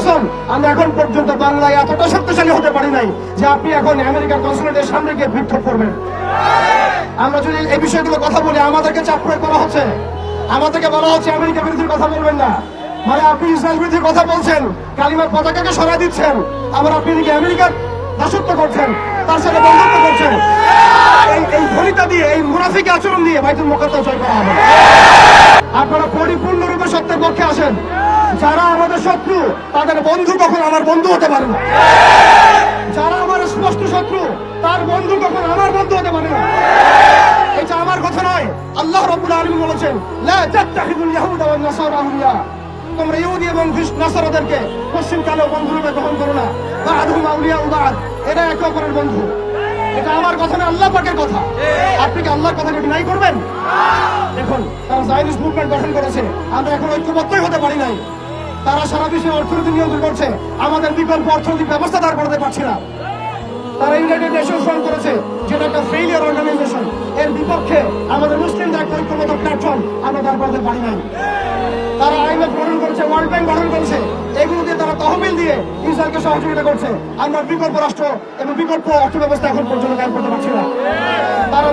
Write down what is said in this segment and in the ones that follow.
কসম, আমরা এখন পর্যন্ত বাংলায় এতটা শক্তিশালী হতে পারি নাই যে আপনি এখন আমেরিকার কনসুলেটের সামনে গিয়ে বিক্ষোভ করবেন। আমরা যদি এই বিষয়গুলো কথা বলি, আমাদেরকে চাপ প্রয়োগ করা হচ্ছে, আমাদেরকে বলা হচ্ছে আমেরিকা বিরোধী কথা বলবেন না। মানে আপনি ইসরায়েল বিরোধী কথা বলছেন, কালিমার পতাকাকে সরাই দিচ্ছেন, আবার আপনি এদিকে আমেরিকার দাসত্ব করছেন, তার সাথে বন্ধুত্ব করছেন। এই ফলিতা দিয়ে, এই মুনাফিক আচরণ দিয়ে বাইতুল মুকাদ্দাস জয় করা হবে। আপনারা পরিপূর্ণরূপে সত্যের পক্ষে আসেন। যারা আমাদের শত্রু, তাদের বন্ধু কখন আমার বন্ধু হতে পারে না। যারা আমার স্পষ্ট শত্রু, তার বন্ধু কখন আমার বন্ধু হতে পারে না। এটা আমার কথা নয়, আল্লাহ রাব্বুল আলামিন বলেছেন, লা তাত্তাখিযুল ইয়াহুদা ওয়ান নাসারা আউলিয়া। তোমরা ইহুদি এবং নাসারাদেরকে পশ্চিমকালেও বন্ধুরূপে গ্রহণ করো না। বা'দুহুম আউলিয়া বা'দ, এরা একে অপরের বন্ধু। এটা আমার কথা না, আল্লাহ পাকের কথা। আপনি কি আল্লাহর কথাকে ডিনাই করবেন? দেখুন, তারা জায়নিস্ট মুভমেন্ট গঠন করেছে, আমরা এখন ঐক্যবদ্ধই হতে পারি নাই। তারা সারা বিশ্বের অর্থনীতি নিয়ন্ত্রণ করছে, আমাদের বিকল্প অর্থনৈতিক ব্যবস্থা দাঁড় করাতে পারছে না। তারা ইউনাইটেড নেশনস ফর্ম করেছে, যেটা একটা ফেইলিয়ার অর্গানাইজেশন। এর বিপক্ষে আমাদের মুসলিমদের একটা ঐক্যবদ্ধ প্ল্যাটফর্ম আমরা দাঁড় করাতে পারি নাই। তারা আইএমএফ গঠন করেছে, ওয়ার্ল্ড ব্যাংক গঠন করেছে, এগুলো দিয়ে তারা তহবিল দিয়ে ইসরায়েলকে সহযোগিতা করছে। আমরা বিকল্প রাষ্ট্র এবং বিকল্প অর্থ ব্যবস্থা এখন পর্যন্ত কায়েম করতে পারছি না। তারা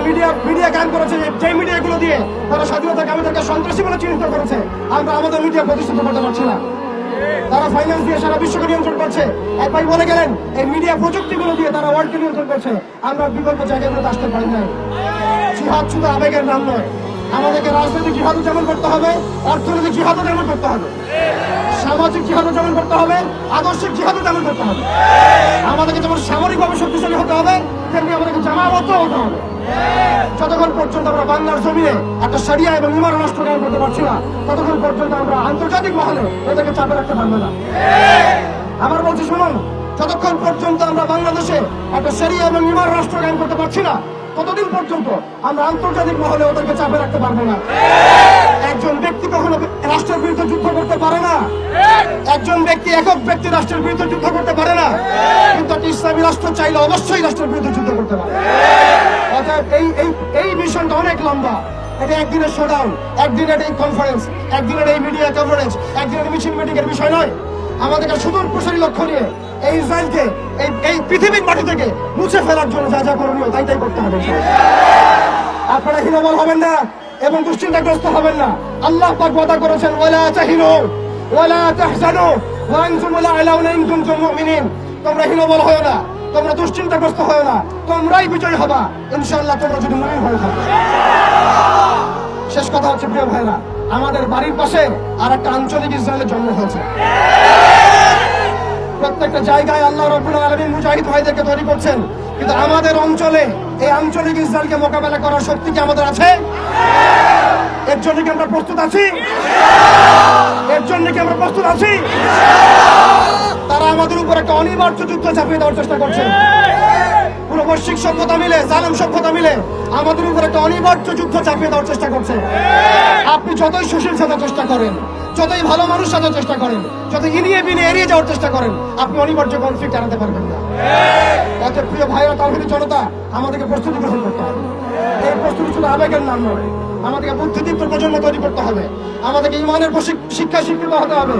মিডিয়া কায়েম করেছে, যে মিডিয়াগুলো দিয়ে তারা স্বাধীনতা কামীদেরকে সন্ত্রাসী বলে চিহ্নিত করেছে, আমরা আমাদের মিডিয়া প্রতিষ্ঠিত করতে পারছি না। তারা ফাইন্যান্স দিয়ে সারা বিশ্বকে নিয়ন্ত্রণ করছে। এক ভাই বলে গেলেন, এই মিডিয়া প্রযুক্তিগুলো দিয়ে তারা ওয়ার্ল্ডকে নিয়ন্ত্রণ করছে, আমরা বিকল্প জায়গাগুলোতে আসতে পারি না। জিহাদ শুধু আবেগের নাম নয়, আমাদেরকে রাজনৈতিক জিহাদও যেমন করতে হবে, অর্থনৈতিক জিহাদও যেমন করতে হবে, সামাজিক জিহাদও যেমন করতে হবে, আদর্শিক জিহাদও যেমন করতে হবে। আমাদেরকে যেমন সামরিকভাবে শক্তিশালী হতে হবে, তেমনি আমাদেরকে জামাবদ্ধ হতে হবে। যতক্ষণ পর্যন্ত আমরা বাংলার জমিনে একটা শরিয়া এবং ইমান রাষ্ট্র কায়েম করতে পারছি না, ততক্ষণ পর্যন্ত আমরা আন্তর্জাতিক মহলে এদেরকে চাপে রাখতে পারবো না। আবার বলছি শুনুন, যতক্ষণ পর্যন্ত আমরা বাংলাদেশে একটা শরিয়া এবং ইমান রাষ্ট্র কায়েম করতে পারছি না, ততদিন পর্যন্ত আমরা আন্তর্জাতিক মহলে ওদেরকে চাপে রাখতে পারবো না। একজন ব্যক্তি কখনো রাষ্ট্রের বিরুদ্ধে যুদ্ধ করতে পারে না। একজন ব্যক্তি, একক ব্যক্তি রাষ্ট্রের বিরুদ্ধে যুদ্ধ করতে পারে না, কিন্তু একটা ইসলামী রাষ্ট্র চাইলে অবশ্যই রাষ্ট্রের বিরুদ্ধে যুদ্ধ করতে পারে। অর্থাৎ এই মিশনটা অনেক লম্বা। এটা একদিনের শোডাউন, একদিনের এই কনফারেন্স, একদিনের এই মিডিয়া কভারেজ, একদিনের মিছিল মিটিং এর বিষয় নয়। আমাদেরকে সুদূর প্রসারী লক্ষ্য নিয়ে এই ইসরায়েলকে এই পৃথিবীর মাটি থেকে মুছে ফেলার জন্য যা যা করণীয় তাই করতে হবে। আপনারা হীনবল হবেন না এবং দুশ্চিন্তাগ্রস্ত হবেন না। আল্লাহ পাক ওয়াদা করেছেন, ওয়ালা তাহিনু ওয়ালা তাহজানু ওয়া আনতুমুল আ'লাউনা ইন কুনতুম মুমিনিন। তোমরা হীনবল হয়ো না, তোমরা দুশ্চিন্তাগ্রস্ত হয়ো না, তোমরাই বিজয়ী হবা ইনশাআল্লাহ, তোমরা যদি মুমিন হয়ে থাকো। শেষ কথা হচ্ছে, প্রিয় ভাইরা, আমাদের বাড়ির পাশে আর একটা আঞ্চলিক ইসরায়েলের জন্ম হয়েছে। প্রত্যেকটা জায়গায় আল্লাহ রাব্বুল আলামিন মুজাহিদ ভাইদেরকে তৈরি করছেন, কিন্তু আমাদের অঞ্চলে এই আঞ্চলিক ইসরায়েলকে মোকাবেলা করার শক্তি কি আমাদের আছে? এর জন্য কি আমরা প্রস্তুত আছি? এর জন্য কি আমরা প্রস্তুত আছি? তারা আমাদের উপর একটা অনিবার্য যুদ্ধ চাপিয়ে দেওয়ার চেষ্টা করছে। পুরো বৈশ্বিক সভ্যতা মিলে, জালেম সভ্যতা মিলে আমাদের উপর একটা অনিবার্য যুদ্ধ চাপিয়ে দেওয়ার চেষ্টা করছে। আপনি যতই সুশীল সাজার চেষ্টা করেন, যতই ভালো মানুষ সাজার চেষ্টা করেন, যত ইনিয়ে বিনিয়ে এড়িয়ে যাওয়ার চেষ্টা করেন, আপনি অনিবার্য কনফ্লিক্ট এড়াতে পারবেন না। অতএব প্রিয় ভাইরা, তাওহীদি জনতা, আমাদেরকে প্রস্তুতি গ্রহণ করতে হবে। এই প্রস্তুতি শুধু আবেগের নাম নয়, আমাদেরকে বুদ্ধিদীপ্ত প্রজন্ম তৈরি করতে হবে। আমাদেরকে ইমানের শিক্ষায় শিক্ষিত হতে হবে,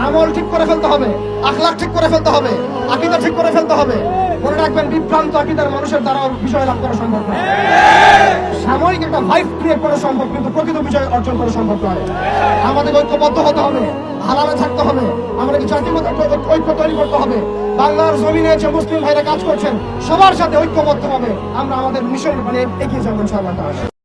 আমল ঠিক করে ফেলতে হবে, আখলাক ঠিক করে ফেলতে হবে, আকীদা ঠিক করে ফেলতে হবে। মনে রাখবেন, বিভ্রান্ত আকীদার মানুষের দ্বারা বিষয় লাভ করা সম্ভব নয়। সাময়িক একটা ভাইব ক্রিয়েট করা সম্ভব, কিন্তু প্রকৃত বিজয় অর্জন করা সম্ভব নয়। আমাদের ঐক্যবদ্ধ হতে হবে, হালালে থাকতে হবে, আমাদেরকে জাতিগত ঐক্য তৈরি করতে হবে। বাংলার জমিনে যে মুসলিম ভাইরা কাজ করছেন, সবার সাথে ঐক্যবদ্ধ হবে আমরা আমাদের মিশন এগিয়ে যাবো ইনশাআল্লাহ।